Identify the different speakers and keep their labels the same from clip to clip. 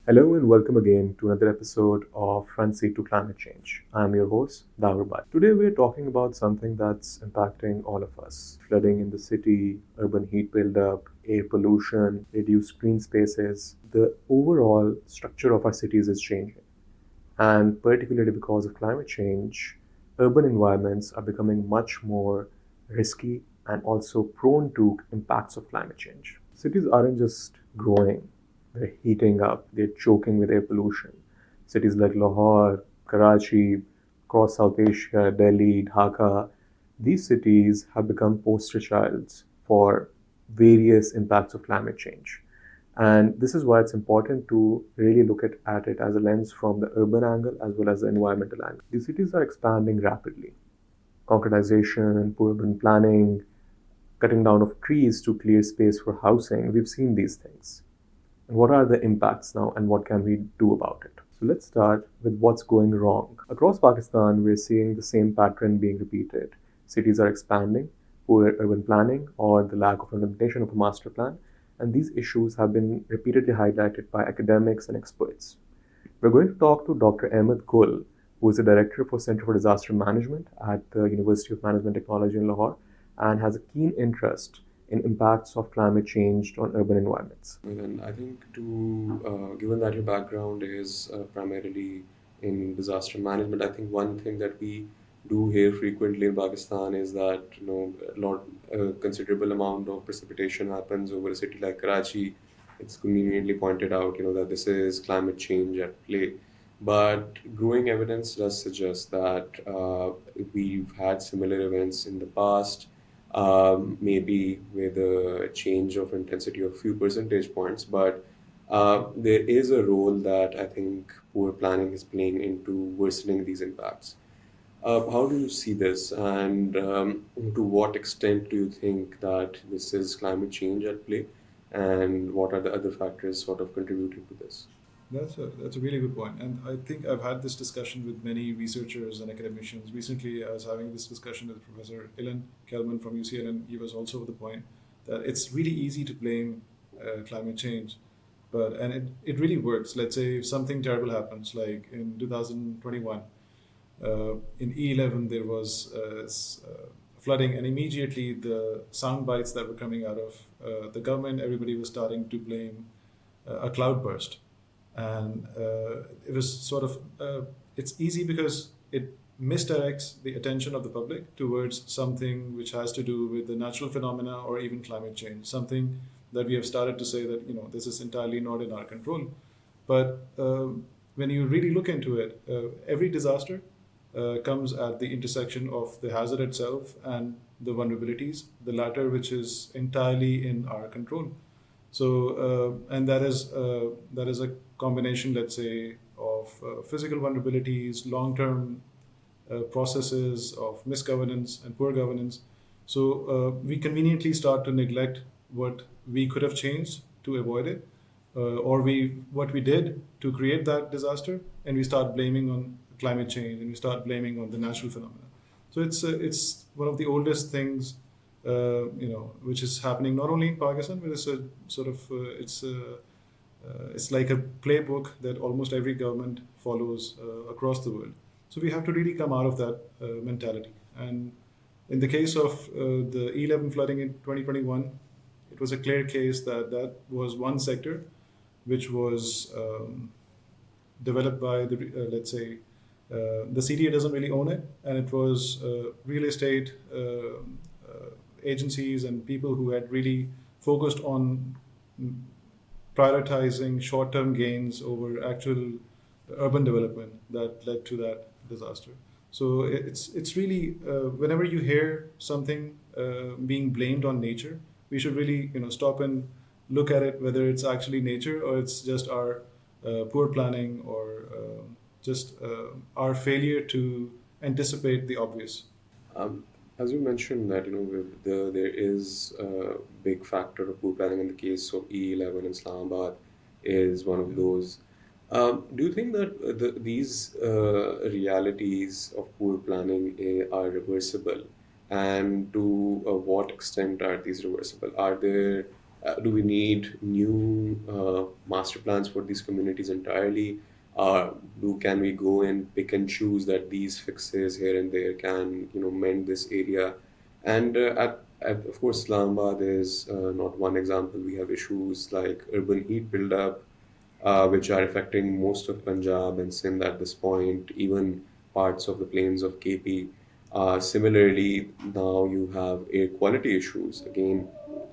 Speaker 1: Hello and welcome again to another episode of Front Seat to Climate Change. I'm your host, Dawar Butt. Today we're talking about something that's impacting all of us. Flooding in the city, urban heat buildup, air pollution, reduced green spaces. The overall structure of our cities is changing. And particularly because of climate change, urban environments are becoming much more risky and also prone to impacts of climate change. Cities aren't just growing, they're heating up, they're choking with air pollution. Cities like Lahore, Karachi, across South Asia, Delhi, Dhaka, these cities have become poster childs for various impacts of climate change. And this is why it's important to really look at it as a lens from the urban angle as well as the environmental angle. These cities are expanding rapidly. Concretization, poor urban planning, cutting down of trees to clear space for housing. We've seen these things. And what are the impacts now and what can we do about it? So let's start with what's going wrong. Across Pakistan, we're seeing the same pattern being repeated. Cities are expanding, poor urban planning, or the lack of implementation of a master plan, and these issues have been repeatedly highlighted by academics and experts. We're going to talk to Dr. Ahmed, who is the director for Center for Disaster Management at the University of Management Technology in Lahore and has a keen interest in impacts of climate change on urban environments.
Speaker 2: And I think given that your background is primarily in disaster management, I think one thing that we do hear frequently in Pakistan is that a considerable amount of precipitation happens over a city like Karachi. It's conveniently pointed out, that this is climate change at play. But growing evidence does suggest that we've had similar events in the past, maybe with a change of intensity of a few percentage points. But there is a role that I think poor planning is playing into worsening these impacts. How do you see this, and to what extent do you think that this is climate change at play, and what are the other factors sort of contributing to this?
Speaker 3: That's a really good point, and I think I've had this discussion with many researchers and academicians. Recently, I was having this discussion with Professor Ilan Kelman from UCLN. He was also of the point that it's really easy to blame climate change, but it really works. Let's say if something terrible happens, like in 2021, in E11 there was flooding, and immediately the sound bites that were coming out of the government, everybody was starting to blame a cloudburst, and it was sort of it's easy because it misdirects the attention of the public towards something which has to do with the natural phenomena or even climate change, something that we have started to say that this is entirely not in our control. But when you really look into it, every disaster comes at the intersection of the hazard itself and the vulnerabilities, the latter which is entirely in our control. So, and that is a combination, let's say, of physical vulnerabilities, long-term processes of misgovernance and poor governance. So we conveniently start to neglect what we could have changed to avoid it, or we what we did to create that disaster, and we start blaming on climate change, and we start blaming on the natural phenomena. So it's one of the oldest things, which is happening not only in Pakistan, but it's a sort of it's like a playbook that almost every government follows across the world. So we have to really come out of that mentality. And in the case of the E11 flooding in 2021, it was a clear case that that was one sector which was developed by let's say, the CTA doesn't really own it, and it was real estate agencies and people who had really focused on prioritizing short-term gains over actual urban development that led to that disaster. So it's really whenever you hear something being blamed on nature, we should really stop and look at it whether it's actually nature or it's just our poor planning or just our failure to anticipate the obvious.
Speaker 2: Um, as you mentioned that there is a big factor of poor planning in the case of E11 in Islamabad is one of those. Do you think that these realities of poor planning are reversible, and to what extent are these reversible? Are there Do we need new master plans for these communities entirely? Can we go and pick and choose that these fixes here and there can mend this area? And of course, Islamabad is not one example. We have issues like urban heat buildup, which are affecting most of Punjab and Sindh at this point, even parts of the plains of KP. Similarly, now you have air quality issues. Again,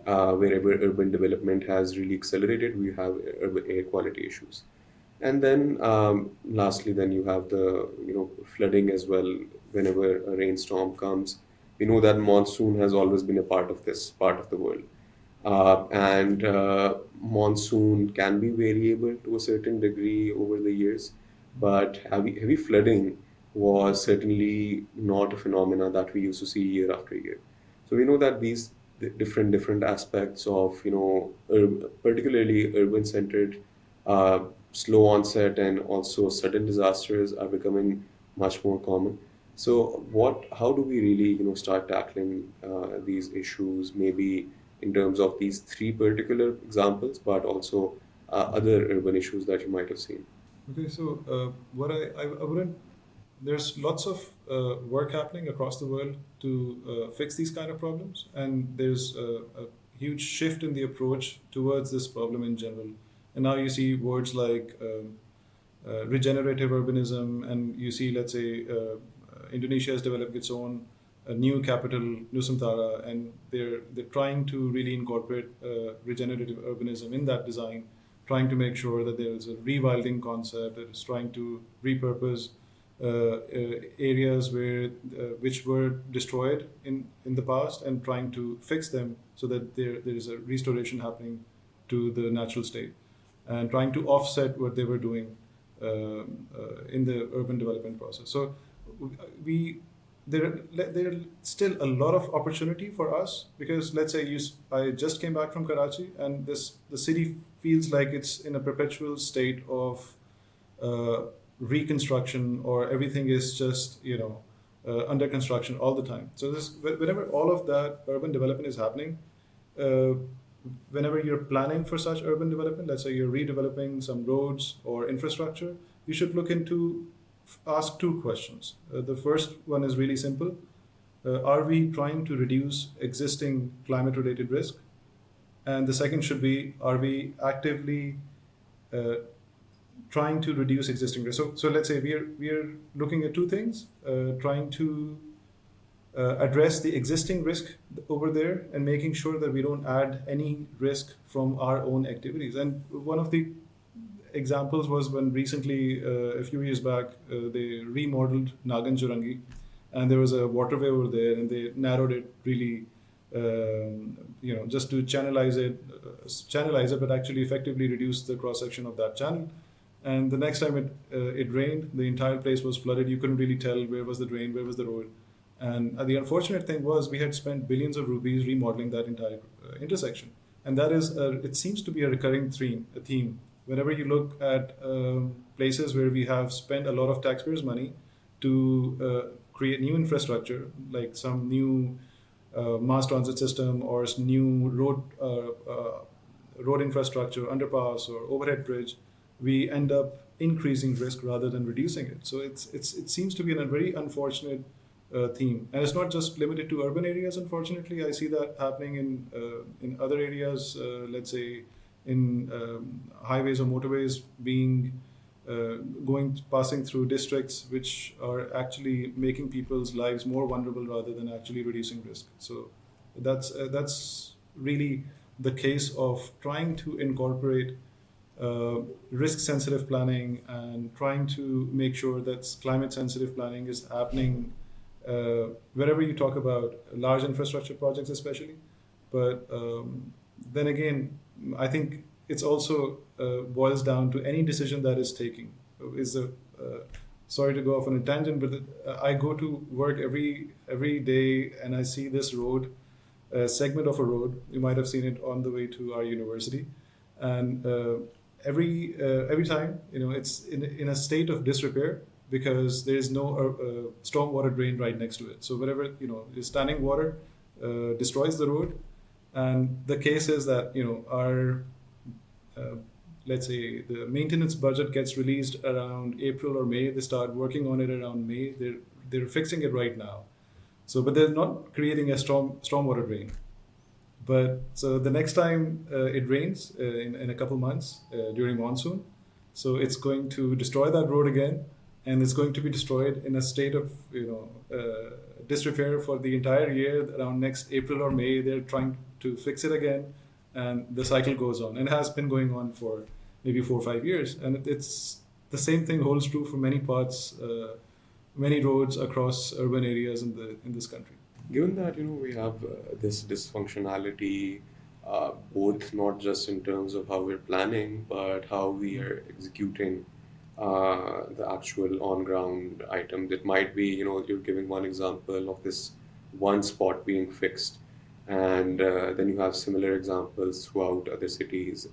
Speaker 2: wherever urban development has really accelerated, we have urban air quality issues. And then lastly, then you have the flooding as well. Whenever a rainstorm comes, we know that monsoon has always been a part of this part of the world, and monsoon can be variable to a certain degree over the years, but heavy flooding was certainly not a phenomena that we used to see year after year. So we know that these different aspects of particularly urban centered, slow onset and also sudden disasters are becoming much more common. So how do we really start tackling these issues, maybe in terms of these three particular examples, but also other urban issues that you might have seen?
Speaker 3: Okay, so what I wouldn't. There's lots of work happening across the world to fix these kind of problems, and there's a huge shift in the approach towards this problem in general. And now you see words like regenerative urbanism, and you see, let's say, Indonesia has developed its own new capital, Nusantara, and they're trying to really incorporate regenerative urbanism in that design, trying to make sure that there's a rewilding concept that is trying to repurpose areas which were destroyed in the past, and trying to fix them so that there is a restoration happening to the natural state, and trying to offset what they were doing in the urban development process. So we there still a lot of opportunity for us, because let's say I just came back from Karachi, and the city feels like it's in a perpetual state of reconstruction, or everything is just under construction all the time. So whenever all of that urban development is happening, uh, whenever you're planning for such urban development, let's say you're redeveloping some roads or infrastructure, you should look into ask two questions. The first one is really simple. Are we trying to reduce existing climate related risk? And the second should be, are we actively uh, trying to reduce existing risk? So let's say we are looking at two things, trying to address the existing risk over there, and making sure that we don't add any risk from our own activities. And one of the examples was when recently, a few years back, they remodeled Nagan Jurangi, and there was a waterway over there, and they narrowed it really, just to channelize it, but actually effectively reduce the cross section of that channel. And the next time it rained, the entire place was flooded. You couldn't really tell where was the drain, where was the road. And the unfortunate thing was, we had spent billions of rupees remodeling that entire intersection. And that is, it seems to be a recurring theme. Whenever you look at places where we have spent a lot of taxpayers' money to create new infrastructure, like some new mass transit system, or new road infrastructure, underpass or overhead bridge, we end up increasing risk rather than reducing it. So it seems to be a very unfortunate theme, and it's not just limited to urban areas. Unfortunately, I see that happening in other areas. Let's say in highways or motorways being passing through districts which are actually making people's lives more vulnerable rather than actually reducing risk. So that's really the case of trying to incorporate risk sensitive planning, and trying to make sure that climate sensitive planning is happening wherever you talk about large infrastructure projects, especially. But then again, I think it's also boils down to any decision that is taking. Is a Sorry to go off on a tangent, but I go to work every day, and I see this road, segment of a road. You might have seen it on the way to our university, and every time, it's in a state of disrepair, because there is no stormwater drain right next to it. So wherever is standing water destroys the road, And the case is that, our uh, let's say the maintenance budget gets released around April or May. They start working on it around May. They're fixing it right now. So, but they're not creating a stormwater drain. But so the next time it rains in a couple months during monsoon, so it's going to destroy that road again, and it's going to be destroyed in a state of disrepair for the entire year. Around next April or May, they're trying to fix it again, and the cycle goes on, and it has been going on for maybe 4 or 5 years, and it's the same thing holds true for many parts, many roads across urban areas in this country.
Speaker 2: Given that we have this dysfunctionality, both not just in terms of how we're planning, but how we are executing the actual on-ground items. It might be you're giving one example of this one spot being fixed, and then you have similar examples throughout other cities.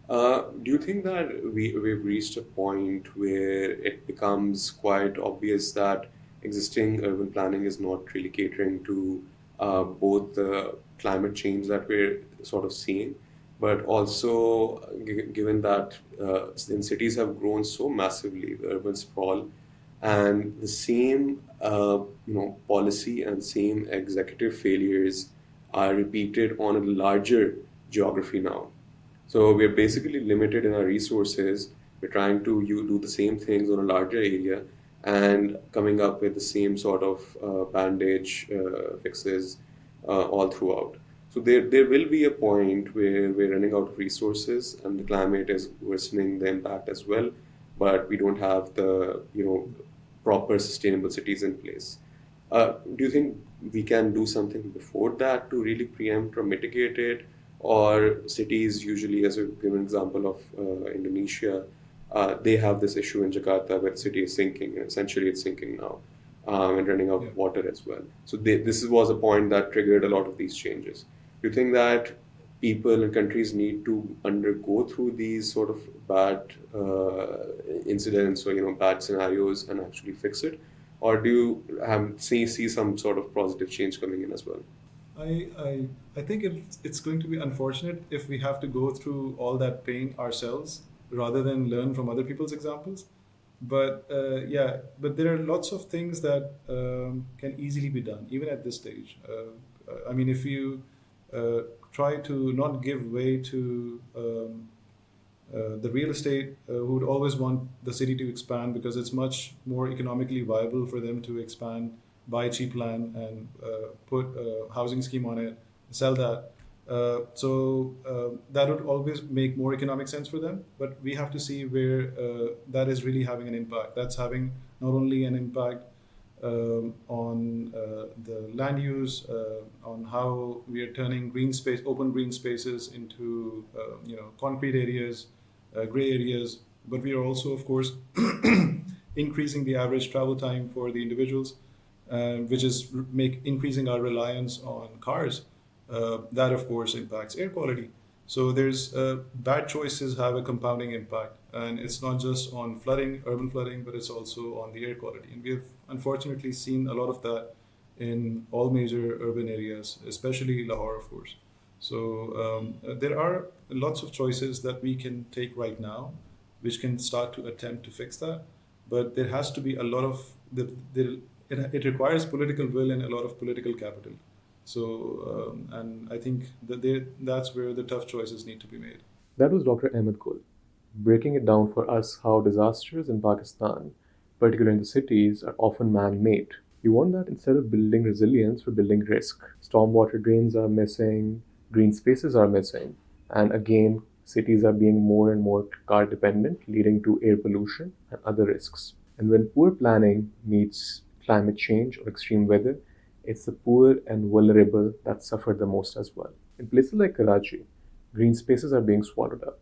Speaker 2: Do you think that we've reached a point where it becomes quite obvious that existing urban planning is not really catering to both the climate change that we're sort of seeing, but also given that in cities have grown so massively, the urban sprawl, and the same policy and same executive failures are repeated on a larger geography now. So we're basically limited in our resources. We're trying to do the same things on a larger area and coming up with the same sort of bandage fixes all throughout. So there will be a point where we're running out of resources and the climate is worsening the impact as well, but we don't have the proper sustainable cities in place. Do you think we can do something before that to really preempt or mitigate it? Or cities usually, as a given example of Indonesia, they have this issue in Jakarta where the city is sinking, and essentially it's sinking now, and running out of water as well. So this was a point that triggered a lot of these changes. Do you think that people and countries need to undergo through these sort of bad incidents or bad scenarios and actually fix it? Or do you see some sort of positive change coming in as well?
Speaker 3: I think it's going to be unfortunate if we have to go through all that pain ourselves rather than learn from other people's examples. But but there are lots of things that can easily be done, even at this stage. I mean, if you try to not give way to the real estate who would always want the city to expand because it's much more economically viable for them to expand, buy cheap land and put a housing scheme on it, sell that. That would always make more economic sense for them. But we have to see where that is really having an impact. That's having not only an impact on the land use, on how we are turning open green spaces into concrete areas, gray areas, but we are also, of course, increasing the average travel time for the individuals, which is increasing our reliance on cars. That, of course, impacts air quality. So there's bad choices have a compounding impact, and it's not just on urban flooding, but it's also on the air quality. And we have unfortunately seen a lot of that in all major urban areas, especially Lahore, of course. So there are lots of choices that we can take right now, which can start to attempt to fix that. But there has to be a lot of it requires political will and a lot of political capital. So, and I think that's where the tough choices need to be made.
Speaker 1: That was Dr. Ahmed, breaking it down for us how disasters in Pakistan, particularly in the cities, are often man-made. We want that instead of building resilience, we're building risk. Stormwater drains are missing, green spaces are missing, and again, cities are being more and more car dependent, leading to air pollution and other risks. And when poor planning meets climate change or extreme weather, it's the poor and vulnerable that suffer the most as well. In places like Karachi, green spaces are being swallowed up.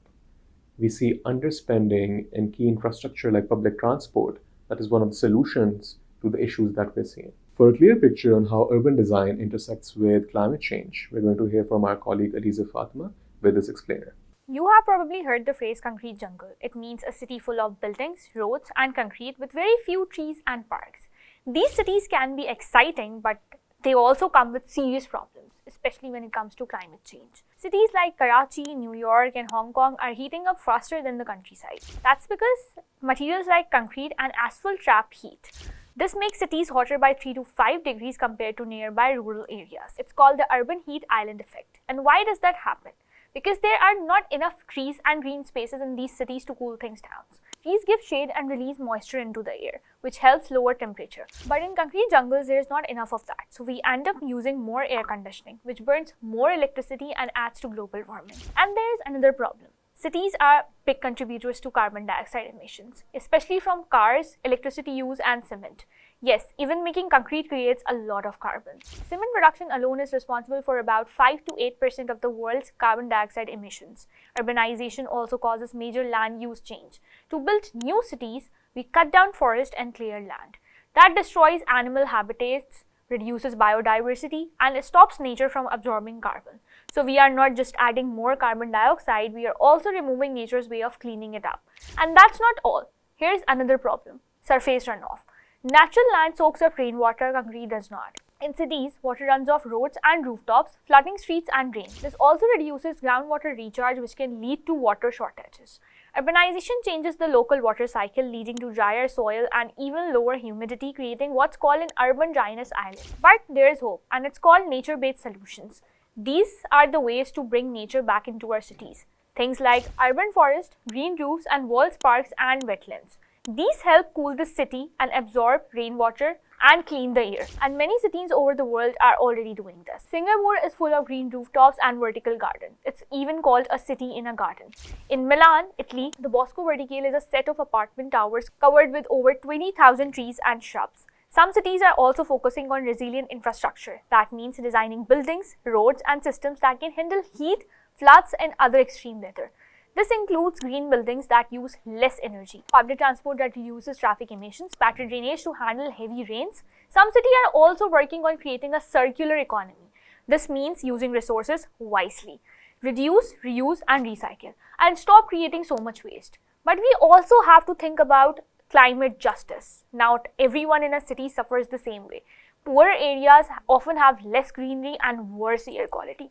Speaker 1: We see underspending in key infrastructure like public transport. That is one of the solutions to the issues that we're seeing. For a clear picture on how urban design intersects with climate change, we're going to hear from our colleague Aliza Fatima with this explainer.
Speaker 4: You have probably heard the phrase concrete jungle. It means a city full of buildings, roads, and concrete with very few trees and parks. These cities can be exciting, but they also come with serious problems, especially when it comes to climate change. Cities like Karachi, New York, and Hong Kong are heating up faster than the countryside. That's because materials like concrete and asphalt trap heat. This makes cities hotter by 3 to 5 degrees compared to nearby rural areas. It's called the urban heat island effect. And why does that happen? Because there are not enough trees and green spaces in these cities to cool things down. Trees give shade and release moisture into the air, which helps lower temperature. But in concrete jungles, there is not enough of that. So we end up using more air conditioning, which burns more electricity and adds to global warming. And there is another problem. Cities are big contributors to carbon dioxide emissions, especially from cars, electricity use, and cement. Yes, even making concrete creates a lot of carbon. Cement production alone is responsible for about 5 to 8% of the world's carbon dioxide emissions. Urbanization also causes major land use change. To build new cities, we cut down forest and clear land. That destroys animal habitats, reduces biodiversity, and stops nature from absorbing carbon. So we are not just adding more carbon dioxide, we are also removing nature's way of cleaning it up. And that's not all. Here's another problem: surface runoff. Natural land soaks up rainwater, concrete does not. In cities, water runs off roads and rooftops, flooding streets and drains. This also reduces groundwater recharge, which can lead to water shortages. Urbanization changes the local water cycle, leading to drier soil and even lower humidity, creating what's called an urban dryness island. But there is hope, and it's called nature-based solutions. These are the ways to bring nature back into our cities. Things like urban forest, green roofs, and walled parks and wetlands. These help cool the city and absorb rainwater and clean the air. And many cities over the world are already doing this. Singapore is full of green rooftops and vertical gardens. It's even called a city in a garden. In Milan, Italy, the Bosco Verticale is a set of apartment towers covered with over 20,000 trees and shrubs. Some cities are also focusing on resilient infrastructure. That means designing buildings, roads, and systems that can handle heat, floods, and other extreme weather. This includes green buildings that use less energy, public transport that reduces traffic emissions, better drainage to handle heavy rains. Some cities are also working on creating a circular economy. This means using resources wisely, reduce, reuse, and recycle, and stop creating so much waste. But we also have to think about climate justice. Not everyone in a city suffers the same way. Poorer areas often have less greenery and worse air quality.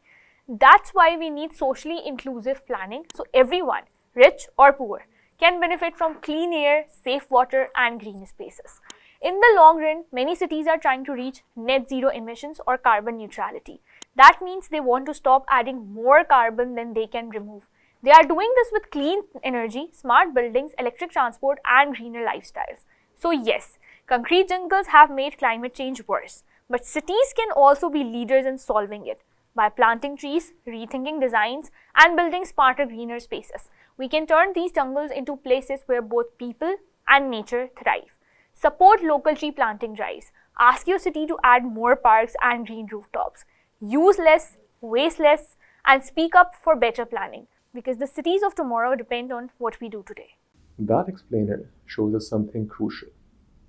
Speaker 4: That's why we need socially inclusive planning so everyone, rich or poor, can benefit from clean air, safe water, and green spaces. In the long run, many cities are trying to reach net zero emissions or carbon neutrality. That means they want to stop adding more carbon than they can remove. They are doing this with clean energy, smart buildings, electric transport, and greener lifestyles. So yes, concrete jungles have made climate change worse, but cities can also be leaders in solving it. By planting trees, rethinking designs, and building smarter, greener spaces, we can turn these jungles into places where both people and nature thrive. Support local tree planting drives. Ask your city to add more parks and green rooftops. Use less, waste less, and speak up for better planning, because the cities of tomorrow depend on what we do today.
Speaker 1: That explainer shows us something crucial.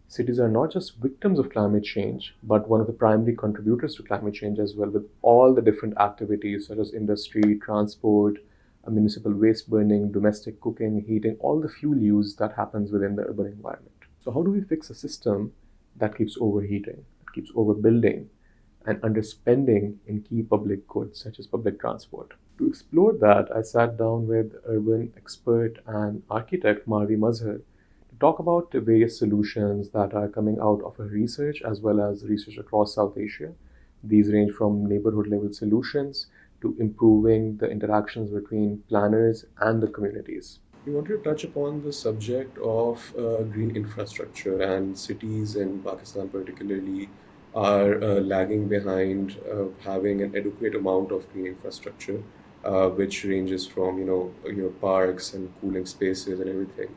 Speaker 1: Cities are not just victims of climate change, but one of the primary contributors to climate change as well, with all the different activities such as industry, transport, municipal waste burning, domestic cooking, heating, all the fuel use that happens within the urban environment. So how do we fix a system that keeps overheating, that keeps overbuilding, and underspending in key public goods such as public transport? To explore that, I sat down with urban expert and architect Marvi Mazhar to talk about the various solutions that are coming out of her research as well as research across South Asia. These range from neighborhood level solutions to improving the interactions between planners and the communities.
Speaker 2: We wanted to touch upon the subject of green infrastructure, and cities in Pakistan particularly are lagging behind having an adequate amount of green infrastructure, which ranges from your parks and cooling spaces and everything.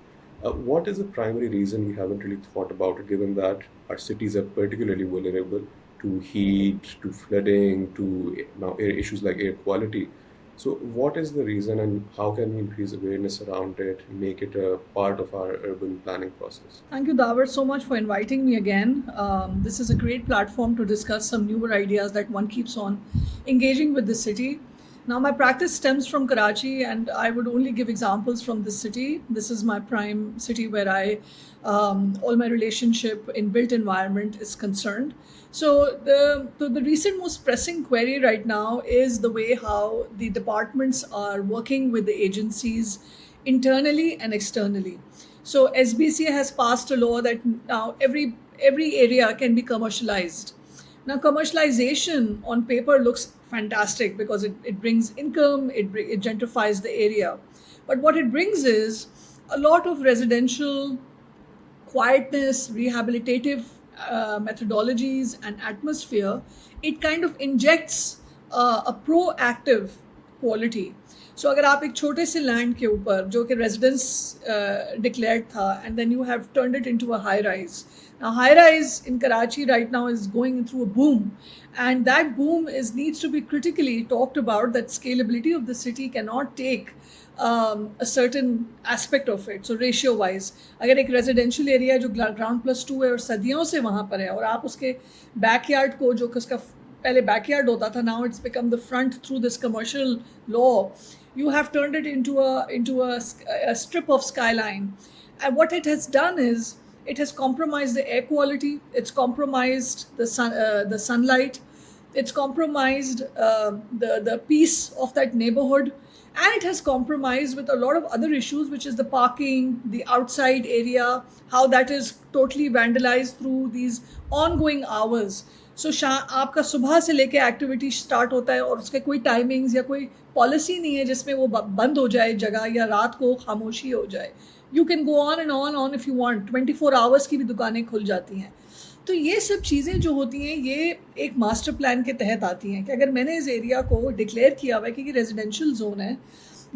Speaker 2: What is the primary reason we haven't really thought about it, given that our cities are particularly vulnerable to heat, to flooding, to now issues like air quality? So what is the reason, and how can we increase awareness around it, make it a part of our urban planning process?
Speaker 5: Thank you, Dawar, so much for inviting me again. This is a great platform to discuss some newer ideas that one keeps on engaging with the city. Now, my practice stems from Karachi, and I would only give examples from this city. This is my prime city where all my relationship in built environment is concerned. So the recent most pressing query right now is the way how the departments are working with the agencies internally and externally. So SBCA has passed a law that now every area can be commercialized. Now, commercialization on paper looks fantastic because it brings income, it gentrifies the area. But what it brings is a lot of residential quietness, rehabilitative methodologies, and atmosphere. It kind of injects a proactive quality. So अगर आप एक छोटे से land के ऊपर जो कि residence declared था and then you have turned it into a high rise. Now high rise in Karachi right now is going through a boom, and that boom needs to be critically talked about. That scalability of the city cannot take a certain aspect of it. So ratio wise, अगर एक residential area जो ground+2 है और सदियों से वहाँ पर है और आप उसके बैकयार्ड को जो उसका पहले बैकयार्ड होता था, now it's become the front through this commercial law, you have turned it into a strip of skyline. And what it has done is it has compromised the air quality, it's compromised the sunlight, it's compromised the peace of that neighborhood, and it has compromised with a lot of other issues, which is the parking, the outside area, how that is totally vandalized through these ongoing hours. सो आपका सुबह से लेके activity start होता है और उसके कोई timings या कोई पॉलिसी नहीं है जिसमें वो बंद हो जाए जगह या रात को खामोशी हो जाए. You can go on and on if you want. 24 hours की भी दुकानें खुल जाती हैं. तो ये सब चीज़ें जो होती हैं ये एक मास्टर प्लान के तहत आती हैं कि अगर मैंने इस एरिया को डिक्लेयर किया हुआ है कि रेजिडेंशियल जोन है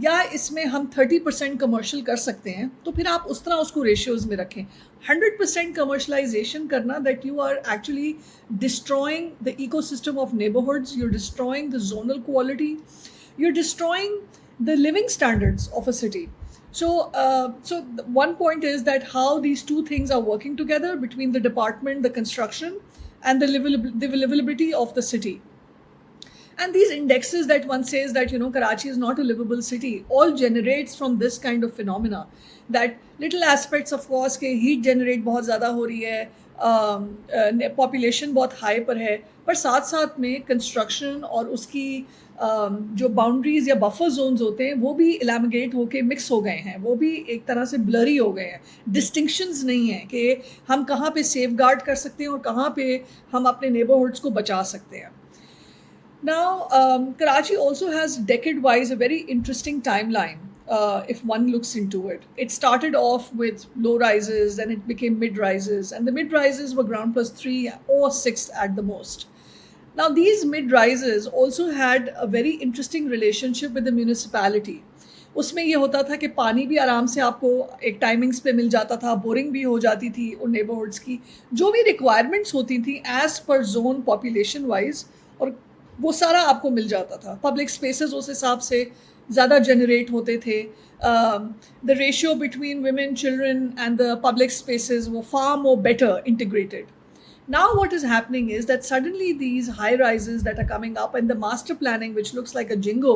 Speaker 5: या इसमें हम 30% कमर्शियल कर सकते हैं, तो फिर आप उस तरह उसको रेशियोज़ में रखें. 100% कमर्शलाइजेशन करना, that you are actually destroying the ecosystem of neighbourhoods, you are destroying the zonal quality, you are destroying the living standards of a city. So one point is that how these two things are working together between the department, the construction, and the livability of the city. And these indexes that one says that, Karachi is not a livable city, all generates from this kind of phenomena. That little aspects, of course, के heat generate बहुत ज़्यादा हो रही है, population बहुत high पर है, पर साथ साथ में construction और उसकी जो boundaries या buffer zones होते हैं वो भी elamigate होके mix हो गए हैं, वो भी एक तरह से blurry हो गए हैं. Distinctions नहीं है कि हम कहाँ पे safeguard कर सकते हैं और कहाँ पे हम अपने neighborhoods को बचा सकते हैं. Now, Karachi also has decade-wise a very interesting timeline if one looks into it. It started off with low rises, then it became mid-rises, and the mid-rises were ground+3 or 6 at the most. Now, these mid-rises also had a very interesting relationship with the municipality. उसमें ये होता था कि पानी भी आराम से आपको एक टाइमिंग्स पे मिल जाता था, बोरिंग भी हो जाती थी उन नेबरहुड्स की, जो भी रिक्वायरमेंट्स होती थी as per zone population wise, और वो सारा आपको मिल जाता था. पब्लिक स्पेसेस उस हिसाब से ज़्यादा जनरेट होते थे. The ratio between women, children and the public spaces were far more better integrated. Now what is happening is that suddenly these high rises that are coming up and the master planning, which looks like a jingo,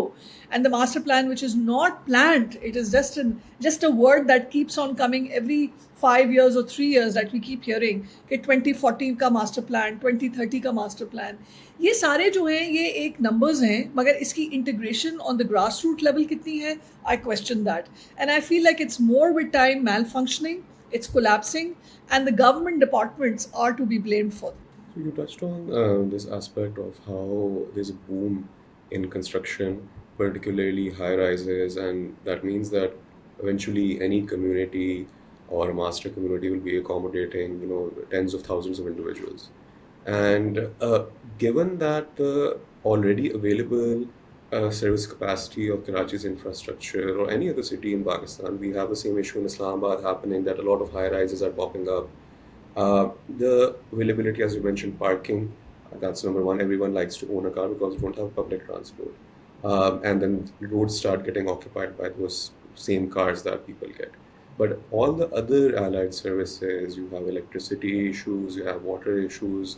Speaker 5: and the master plan which is not planned, it is just a word that keeps on coming every 5 years or 3 years that we keep hearing कि 2040 का master plan, 2030 का master plan. ये सारे जो हैं ये एक numbers हैं, मगर इसकी integration on the grassroots level कितनी है, I question that. And I feel like it's more with time malfunctioning, it's collapsing, and the government departments are to be blamed for.
Speaker 2: So you touched on this aspect of how there's a boom in construction, particularly high rises, and that means that eventually any community or master community will be accommodating, tens of thousands of individuals. And given that the already available service capacity of Karachi's infrastructure or any other city in Pakistan, we have the same issue in Islamabad happening, that a lot of high rises are popping up. The availability, as you mentioned, parking, that's number one. Everyone likes to own a car because we don't have public transport. And then roads start getting occupied by those same cars that people get. But all the other allied services, you have electricity issues, you have water issues,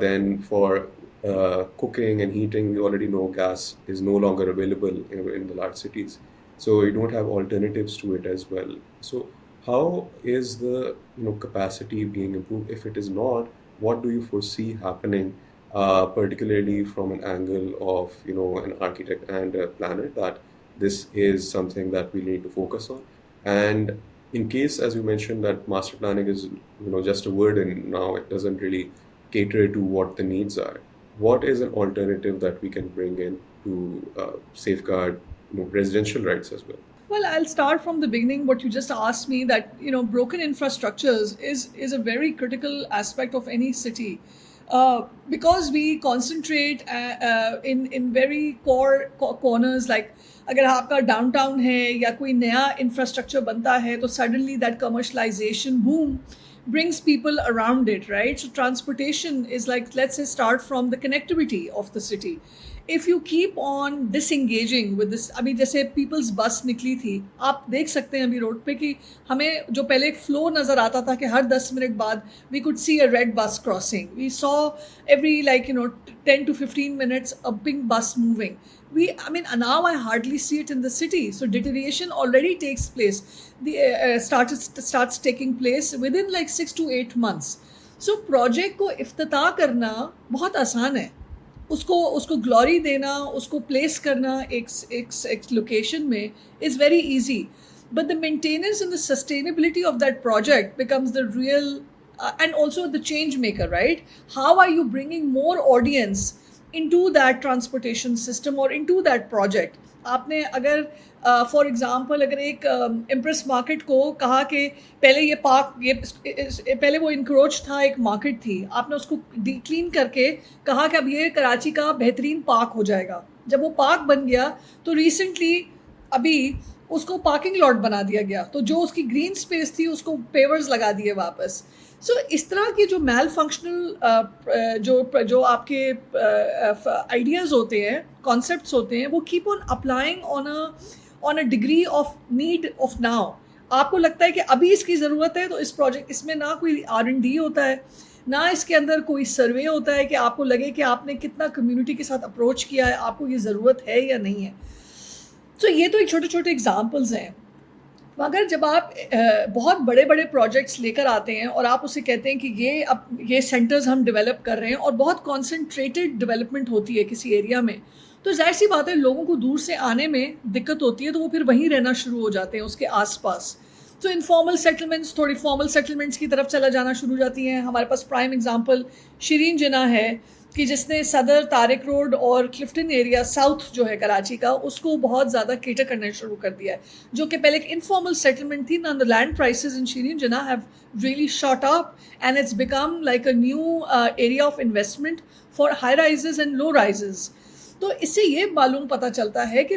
Speaker 2: then for cooking and heating, we already know gas is no longer available in the large cities. So you don't have alternatives to it as well. So how is the capacity being improved? If it is not, what do you foresee happening, particularly from an angle of an architect and a planner, that this is something that we need to focus on? And in case, as you mentioned, that master planning is just a word, and now it doesn't really cater to what the needs are. What is an alternative that we can bring in to safeguard residential rights as well?
Speaker 5: Well, I'll start from the beginning. What you just asked me, that broken infrastructures is a very critical aspect of any city, because we concentrate in very core corners. Like अगर आपका downtown है या कोई नया infrastructure बनता है तो suddenly that commercialization boom brings people around it, right? So transportation is like, let's say, start from the connectivity of the city. If you keep on disengaging with this, अभी जैसे peoples बस निकली थी, आप देख सकते हैं अभी रोड पे कि हमें जो पहले एक फ्लो नज़र आता था कि हर 10 मिनट बाद we could see a red bus crossing, we saw every 10 to 15 minutes a pink bus moving. Now I hardly see it in the city. So deterioration already takes place. The starts taking place within like 6 to 8 months. So project को इफ्तिताह करना बहुत आसान है. उसको glory देना, उसको place करना एक लोकेशन में is very easy, but the maintenance and the sustainability of that project becomes the real and also the change maker, right? How are you bringing more audience into that transportation system or into that project? आपने अगर for example अगर एक impress market को कहा कि पहले ये park ये पहले वो इंक्रोच था, एक मार्केट थी, आपने उसको क्लीन करके कहा कि अब ये कराची का बेहतरीन पार्क हो जाएगा. जब वो पार्क बन गया तो रिसेंटली अभी उसको पार्किंग लॉट बना दिया गया, तो जो उसकी ग्रीन स्पेस थी उसको पेवर्स लगा दिए वापस. सो इस तरह के जो मैल फंक्शनल जो आपके आइडियाज़ होते हैं, कॉन्सेप्ट्स होते हैं, वो keep on applying on a degree of need of now. आपको लगता है कि अभी इसकी ज़रूरत है, तो इस प्रोजेक्ट इसमें ना कोई R&D होता है, ना इसके अंदर कोई सर्वे होता है कि आपको लगे कि आपने कितना कम्युनिटी के साथ अप्रोच किया है, आपको ये ज़रूरत है या नहीं है. सो ये तो एक छोटे छोटे एग्जाम्पल्स हैं. मगर जब आप बहुत बड़े बड़े प्रोजेक्ट्स लेकर आते हैं और आप उसे कहते हैं कि ये सेंटर्स हम डेवलप कर रहे हैं और बहुत कॉन्सेंट्रेटेड डेवलपमेंट होती है किसी एरिया में, तो जाहिर सी बात है लोगों को दूर से आने में दिक्कत होती है, तो वो फिर वहीं रहना शुरू हो जाते हैं उसके आसपास. तो इनफॉर्मल सेटलमेंट्स थोड़ी फॉर्मल सेटलमेंट्स की तरफ चला जाना शुरू हो जाती हैं. हमारे पास प्राइम एग्जांपल शिरीन जिना है कि जिसने सदर, तारिक रोड और क्लिफ्टन एरिया साउथ जो है कराची का, उसको बहुत ज़्यादा केटर करना शुरू कर दिया है, जो कि पहले एक इनफॉर्मल सेटलमेंट थी. ना द लैंड प्राइसेस इन शिरीन जिना have really shot up and it's become like a new area of investment for high rises and low rises. तो इससे ये मालूम पता चलता है कि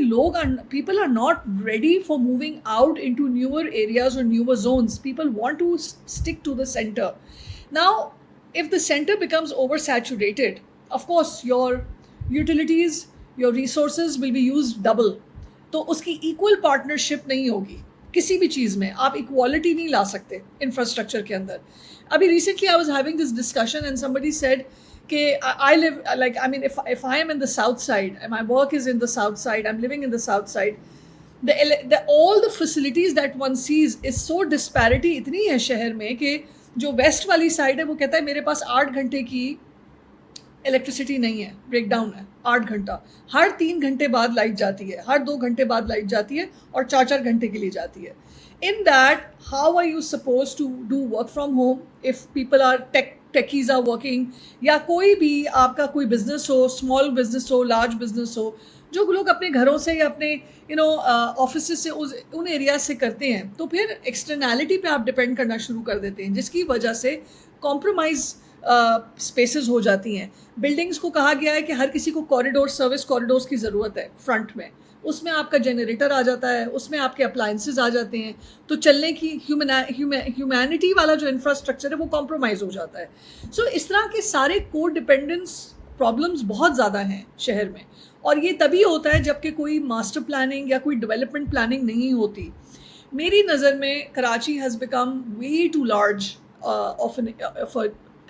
Speaker 5: people are not ready for moving out into newer areas और newer zones. People want to stick to the centre. Now if the center becomes oversaturated, of course your utilities, your resources will be used double. तो उसकी equal partnership नहीं होगी किसी भी चीज़ में. आप equality नहीं ला सकते infrastructure के अंदर. अभी recently I was having this discussion and somebody said कि I live like, if I am in the south side and my work is in the south side, I'm living in the south side, all the facilities that one sees is so disparity इतनी है शहर में कि जो waste वाली side है वो कहता है मेरे पास 8 घंटे की इलेक्ट्रिसिटी नहीं है, ब्रेक डाउन है 8 घंटा, हर 3 घंटे बाद लाइट जाती है, हर 2 घंटे बाद लाइट जाती है और 4 घंटे के लिए जाती है. In that how are you suppose to do work from home if people are techies are working, या कोई भी आपका कोई बिजनेस हो, स्मॉल बिजनेस हो, लार्ज बिजनेस हो, जो लोग अपने घरों से या अपने ऑफिस से उन एरिया से करते हैं, तो फिर एक्सटर्नैलिटी पे आप डिपेंड करना शुरू कर देते हैं, जिसकी वजह से कॉम्प्रोमाइज़ स्पेसेस हो जाती हैं. बिल्डिंग्स को कहा गया है कि हर किसी को कॉरिडोर, सर्विस कॉरिडोर्स की ज़रूरत है फ्रंट में, उसमें आपका जनरेटर आ जाता है, उसमें आपके अप्लाइंसेस आ जाते हैं, तो चलने की ह्यूमैनिटी वाला जो इंफ्रास्ट्रक्चर है वो कॉम्प्रोमाइज़ हो जाता है. सो इस तरह के सारे को डिपेंडेंस प्रॉब्लम्स बहुत ज़्यादा हैं शहर में, और ये तभी होता है जबकि कोई मास्टर प्लानिंग या कोई डेवलपमेंट प्लानिंग नहीं होती. मेरी नज़र में Karachi has become way too large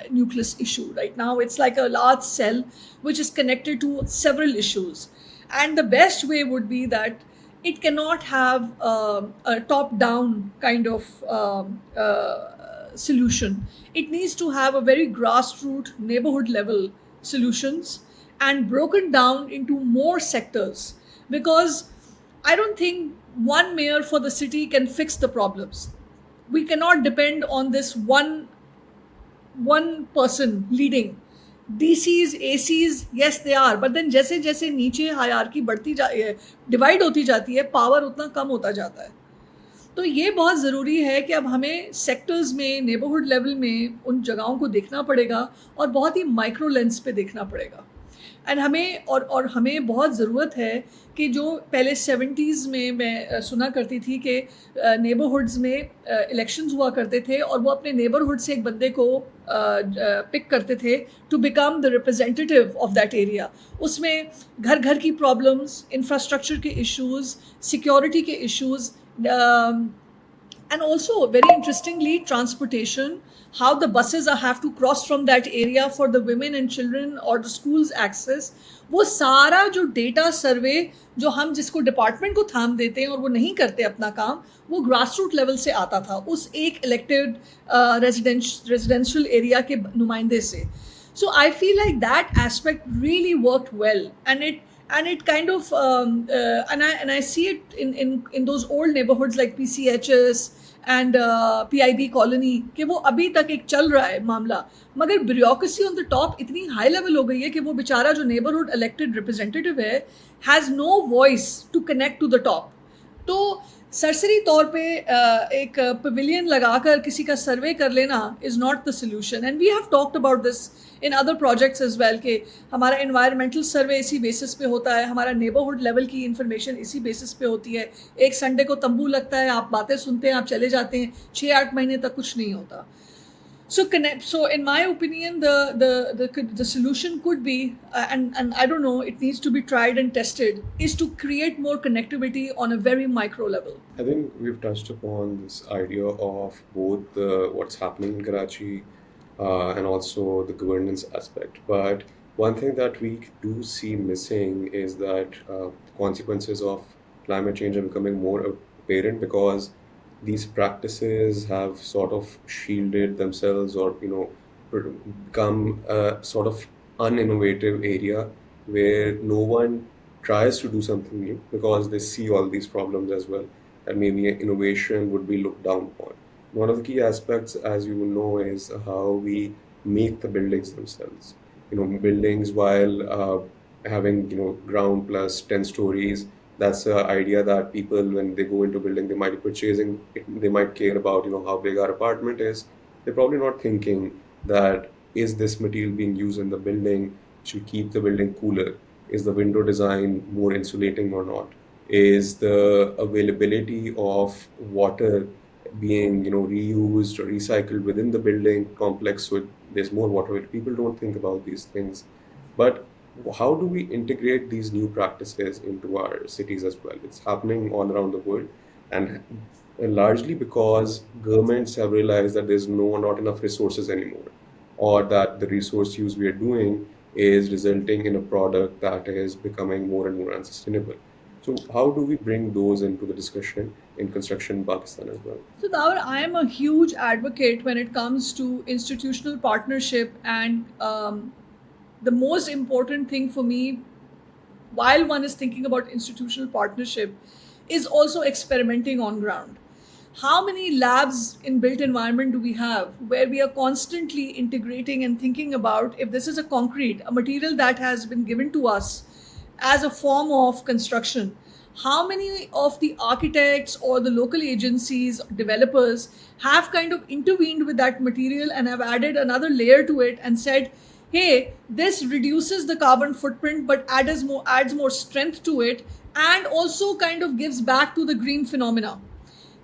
Speaker 5: nucleus issue. Right now, it's like a large cell which is connected to several issues. And the best way would be that it cannot have a top down kind of solution. It needs to have a very grassroots, neighborhood level solutions and broken down into more sectors, because I don't think one mayor for the city can fix the problems. We cannot depend on this one person leading. DCs, ACs, yes they are, but then जैसे जैसे नीचे hierarchy बढ़ती divide होती जाती है, power उतना कम होता जाता है. तो ये बहुत ज़रूरी है कि अब हमें सेक्टर्स में, नेबरहुड लेवल में उन जगहों को देखना पड़ेगा और बहुत ही माइक्रो लेंस पे देखना पड़ेगा. एंड हमें और हमें बहुत ज़रूरत है कि जो पहले 70s में मैं सुना करती थी कि नेबरहुड्स में इलेक्शंस हुआ करते थे और वो अपने नेबरहुड से एक बंदे को पिक करते थे to become the representative of that area. उसमें घर घर की प्रॉब्लम्स, इंफ्रास्ट्रक्चर के इश्यूज़, सिक्योरिटी के issues, and also very interestingly transportation, how the buses have to cross from that area for the women and children or the schools access. वो सारा जो data सर्वे जो हम जिसको डिपार्टमेंट को थाम देते हैं और वो नहीं करते अपना काम, वो ग्रास रूट लेवल से आता था उस एक इलेक्टेड रेजिडेंशियल एरिया के नुमाइंदे से. So I feel like that aspect really worked well, and it kind of and I see it in those old neighborhoods like PCHS and PIB colony कि वो अभी तक एक चल रहा है मामला, मगर ब्यूरोक्रेसी ऑन द टॉप इतनी हाई लेवल हो गई है कि वो बेचारा जो नेबरहुड इलेक्टेड रिप्रेजेंटेटिव है has no voice to connect to the top. तो सरसरी तौर पे एक पवेलियन लगाकर किसी का सर्वे कर लेना is not the solution. And we have talked about this in other projects as well कि हमारा एनवायरमेंटल सर्वे इसी बेसिस पे होता है, हमारा नेबरहुड लेवल की इन्फॉर्मेशन इसी बेसिस पे होती है. एक संडे को तंबू लगता है, आप बातें सुनते हैं, आप चले जाते हैं, 6-8 महीने तक कुछ नहीं होता. So in my opinion, the solution could be, and I don't know, it needs to be tried and tested, is to create more connectivity on a very micro level.
Speaker 2: I think we've touched upon this idea of both what's happening in Karachi and also the governance aspect. But one thing that we do see missing is that consequences of climate change are becoming more apparent because these practices have sort of shielded themselves or become a sort of uninnovative area where no one tries to do something new because they see all these problems as well, and maybe innovation would be looked down upon. One of the key aspects, as you will know, is how we make the buildings themselves. Buildings while having ground plus 10 stories, that's the idea that people, when they go into building, they might be purchasing it, they might care about how big our apartment is. They're probably not thinking that is this material being used in the building to keep the building cooler? Is the window design more insulating or not? Is the availability of water being reused or recycled within the building complex so there's more water? People don't think about these things. But how do we integrate these new practices into our cities as well? It's happening all around the world, and largely because governments have realized that there's not enough resources anymore, or that the resource use we are doing is resulting in a product that is becoming more and more unsustainable. So how do we bring those into the discussion in construction in Pakistan as well?
Speaker 5: So Dawar, I am a huge advocate when it comes to institutional partnership, and the most important thing for me while one is thinking about institutional partnership is also experimenting on ground. How many labs in built environment do we have where we are constantly integrating and thinking about if this is a concrete, a material that has been given to us as a form of construction, how many of the architects or the local agencies, developers have kind of intervened with that material and have added another layer to it and said, hey, this reduces the carbon footprint but adds more strength to it and also kind of gives back to the green phenomena.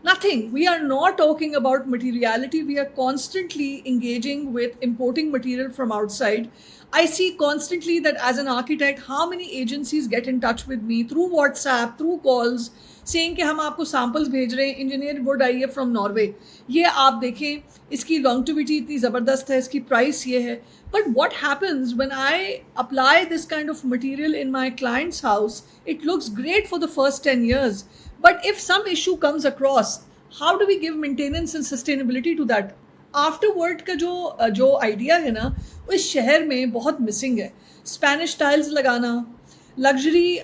Speaker 5: Nothing. We are not talking about materiality. We are constantly engaging with importing material from outside. I see constantly that as an architect, how many agencies get in touch with me through WhatsApp, through calls, saying कि हम आपको samples भेज रहे हैं, engineered wood आई है from Norway. ये आप देखें, इसकी longevity इतनी ज़बरदस्त है, इसकी price ये है. But what happens when I apply this kind of material in my client's house? It looks great for the first 10 years. But if some issue comes across, how do we give maintenance and sustainability to that? Afterward का जो idea है ना, वो इस शहर में बहुत missing है. स्पेनिश टाइल्स लगाना, लग्जरी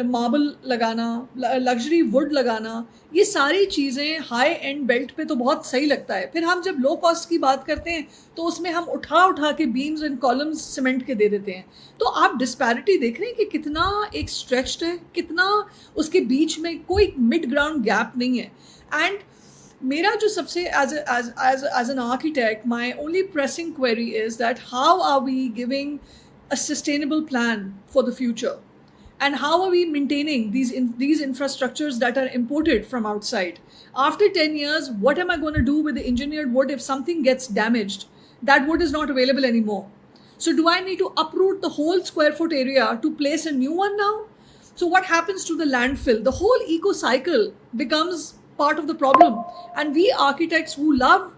Speaker 5: मार्बल लगाना, लग्जरी वुड लगाना, ये सारी चीज़ें हाई एंड बेल्ट पे तो बहुत सही लगता है. फिर हम जब लो कॉस्ट की बात करते हैं तो उसमें हम उठा उठा के बीम्स एंड कॉलम्स सीमेंट के दे देते हैं. तो आप डिस्पैरिटी देख रहे हैं कि कितना एक स्ट्रेच्ड है, कितना उसके बीच में कोई मिड ग्राउंड गैप नहीं है. एंड मेरा जो सबसे as an architect, my only pressing query is that how are we giving a sustainable plan for the future, and how are we maintaining these infrastructures that are imported from outside? After 10 years, what am I going to do with the engineered wood if something gets damaged? That wood is not available anymore. So do I need to uproot the whole square foot area to place a new one now? So what happens to the landfill? The whole eco cycle becomes part of the problem. And we architects who love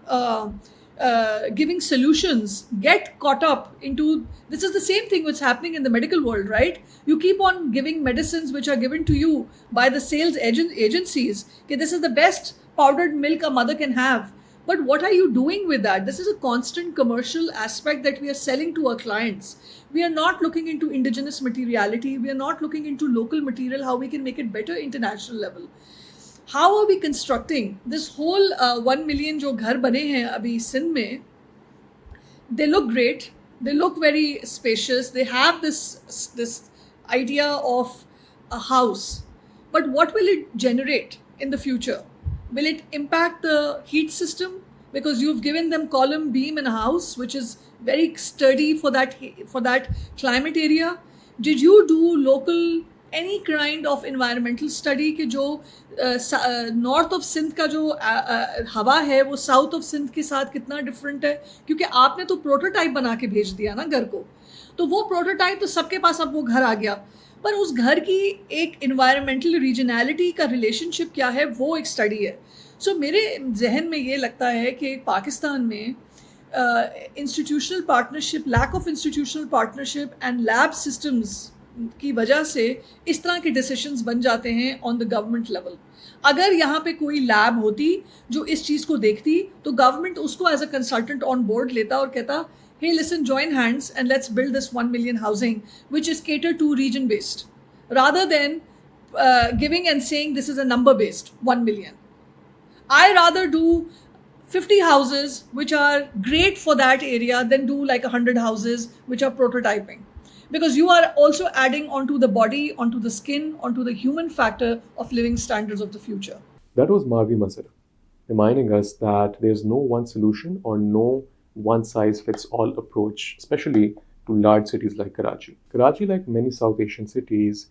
Speaker 5: giving solutions get caught up into this. Is the same thing what's happening in the medical world, right? You keep on giving medicines which are given to you by the sales agencies. Okay, this is the best powdered milk a mother can have. But what are you doing with that? This is a constant commercial aspect that we are selling to our clients. We are not looking into indigenous materiality. We are not looking into local material, how we can make it better international level. How are we constructing this whole 1 million जो घर बने हैं अभी सिंध में? They look great. They look very spacious. They have this idea of a house. But what will it generate in the future? Will it impact the heat system? Because you've given them column, beam, and a house, which is very sturdy for that climate area. Did you do local any kind of environmental study कि जो north of Sindh का जो हवा है वो south of Sindh के साथ कितना डिफरेंट है? क्योंकि आपने तो प्रोटोटाइप बना के भेज दिया ना घर को, तो वो प्रोटोटाइप तो सबके पास अब वो घर आ गया, पर उस घर की एक इन्वायरमेंटल रीजनैलिटी का रिलेशनशिप क्या है, वो एक स्टडी है. सो मेरे जहन में ये लगता है कि पाकिस्तान में institutional partnership, lack of institutional partnership and lab systems की वजह से इस तरह के डिसीशंस बन जाते हैं ऑन द गवर्नमेंट लेवल. अगर यहाँ पे कोई लैब होती जो इस चीज़ को देखती तो गवर्नमेंट उसको as a consultant on board लेता और कहता, hey listen, join hands and let's build this 1 million housing which is catered to region based, rather than giving and saying this is a number based 1 million. I rather do 50 houses which are great for that area than do like 100 houses which are prototyping, because you are also adding onto the body, onto the skin, onto the human factor of living standards of the future.
Speaker 1: That was Marvi, Mazhar, reminding us that there's no one solution or no one-size-fits-all approach, especially to large cities like Karachi. Karachi, like many South Asian cities,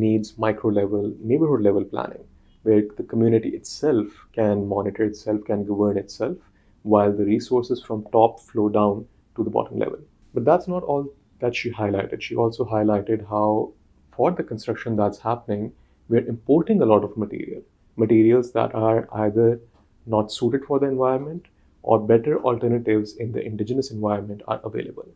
Speaker 1: needs micro-level, neighborhood-level planning, where the community itself can monitor itself, can govern itself, while the resources from top flow down to the bottom level. But that's not all that she highlighted. She also highlighted how, for the construction that's happening, we're importing a lot of materials that are either not suited for the environment or better alternatives in the indigenous environment are available.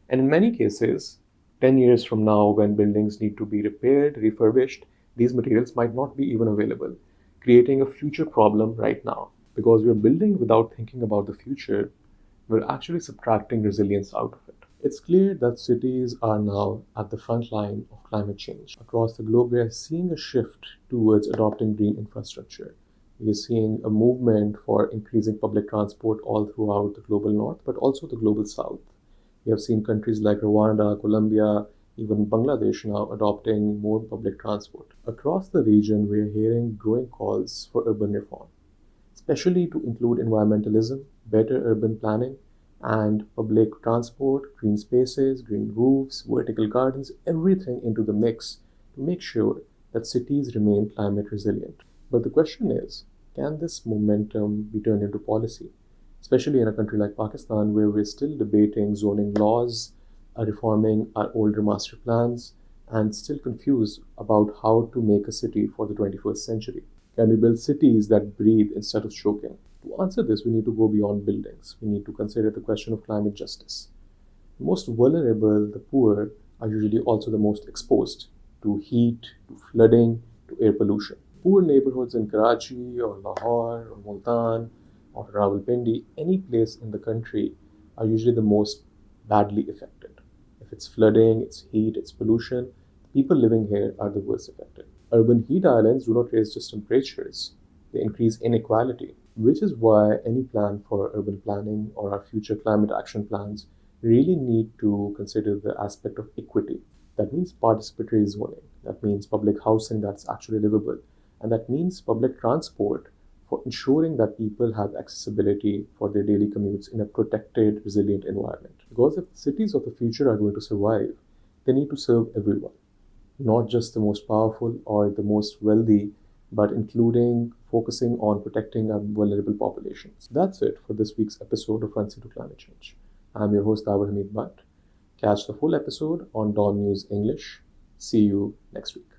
Speaker 1: And in many cases, 10 years from now, when buildings need to be repaired, refurbished, these materials might not be even available, creating a future problem right now. Because we're building without thinking about the future, we're actually subtracting resilience out of it. It's clear that cities are now at the front line of climate change. Across the globe, we are seeing a shift towards adopting green infrastructure. We are seeing a movement for increasing public transport all throughout the global north, but also the global south. We have seen countries like Rwanda, Colombia, even Bangladesh now adopting more public transport. Across the region, we are hearing growing calls for urban reform, especially to include environmentalism, better urban planning, and public transport, green spaces, green roofs, vertical gardens, everything into the mix to make sure that cities remain climate resilient. But the question is, Can this momentum be turned into policy, especially in a country like Pakistan, where we're still debating zoning laws, reforming our older master plans, and still confused about how to make a city for the 21st century? Can we build cities that breathe instead of choking? To answer this, we need to go beyond buildings. We need to consider the question of climate justice. The most vulnerable, the poor, are usually also the most exposed to heat, to flooding, to air pollution. Poor neighborhoods in Karachi or Lahore or Multan or Rawalpindi, any place in the country, are usually the most badly affected. If it's flooding, it's heat, it's pollution, the people living here are the worst affected. Urban heat islands do not raise just temperatures, they increase inequality, which is why any plan for urban planning or our future climate action plans really need to consider the aspect of equity. That means participatory zoning, that means public housing that's actually livable, and that means public transport for ensuring that people have accessibility for their daily commutes in a protected, resilient environment. Because if the cities of the future are going to survive, they need to serve everyone, not just the most powerful or the most wealthy, but including focusing on protecting our vulnerable populations. That's it for this week's episode of Front Seat to Climate Change. I'm your host, Dawar Butt. Catch the full episode on DawnNews English. See you next week.